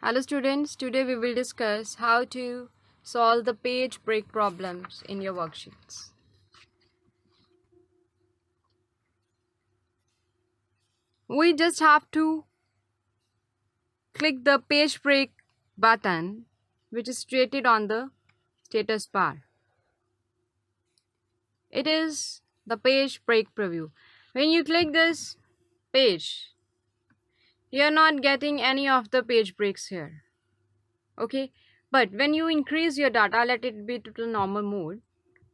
Hello students, today we will discuss how to solve the page break problems in your worksheets. We just have to click the page break button which is situated on the status bar. It is the page break preview. When you click this page, you are not getting any of the page breaks here. Okay, but when you increase your data, let it be to the normal mode.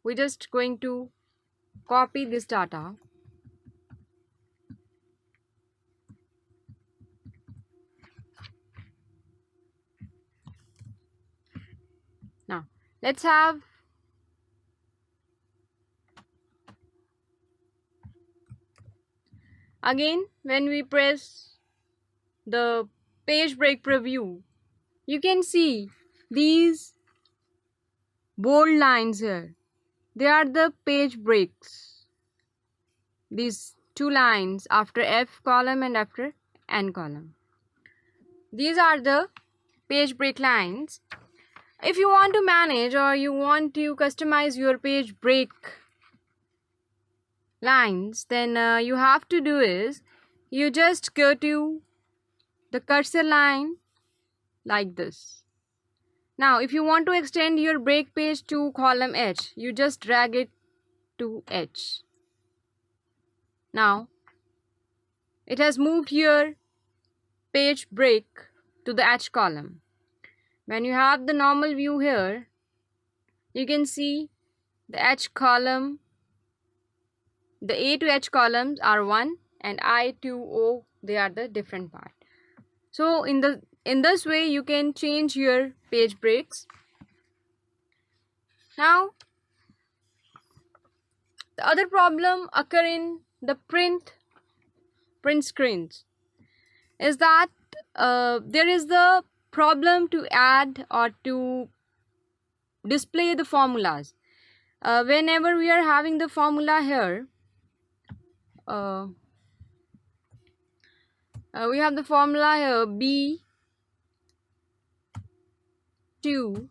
We're just going to copy this data. Now let's have again when we press the page break preview, you can see these bold lines here. They are the page breaks. These two lines after F column and after N column. These are the page break lines. If you want to manage or you want to customize your page break lines, then you have to do is you just go to the cursor line like this. Now if you want to extend your break page to column H, you just drag it to H. Now it has moved your page break to the H column. When you have the normal view here, you can see the H column, the A to H columns are one and I to O, they are the different part. So in this way you can change your page breaks. Now the other problem occur in the print screens is that there is the problem to add or to display the formulas. Whenever we are having the formula here, we have the formula here B2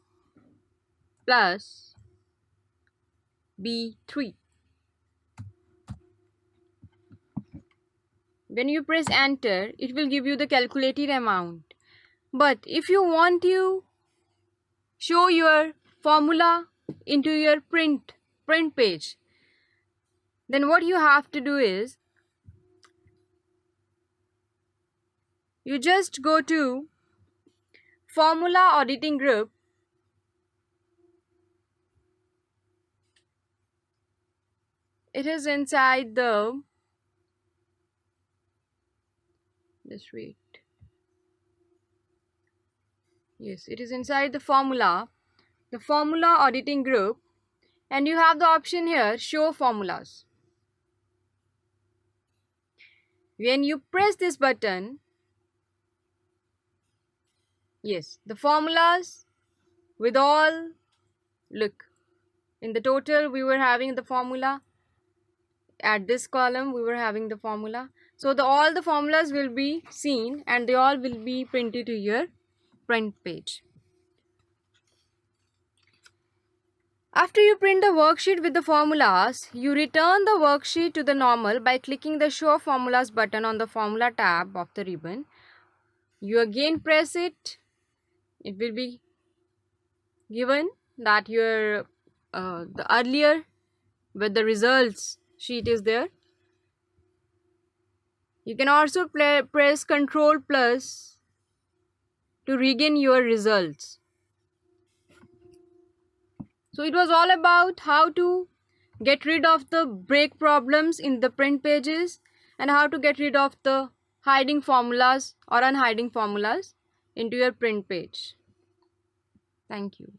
plus B3. When you press enter, it will give you the calculated amount. But if you want to show your formula into your print page, then what you have to do is you just go to formula auditing group. It is inside the, just wait. Yes, it is inside the formula auditing group, and you have the option here, show formulas. When you press this button, yes, the formulas with all, look, in the total we were having the formula, at this column we were having the formula. So all the formulas will be seen and they all will be printed to your print page. After you print the worksheet with the formulas, you return the worksheet to the normal by clicking the show formulas button on the formula tab of the ribbon. You again press it. It will be given that your the earlier with the results sheet is there. You can also press Ctrl plus to regain your results. So it was all about how to get rid of the break problems in the print pages and how to get rid of the hiding formulas or unhiding formulas into your print page. Thank you.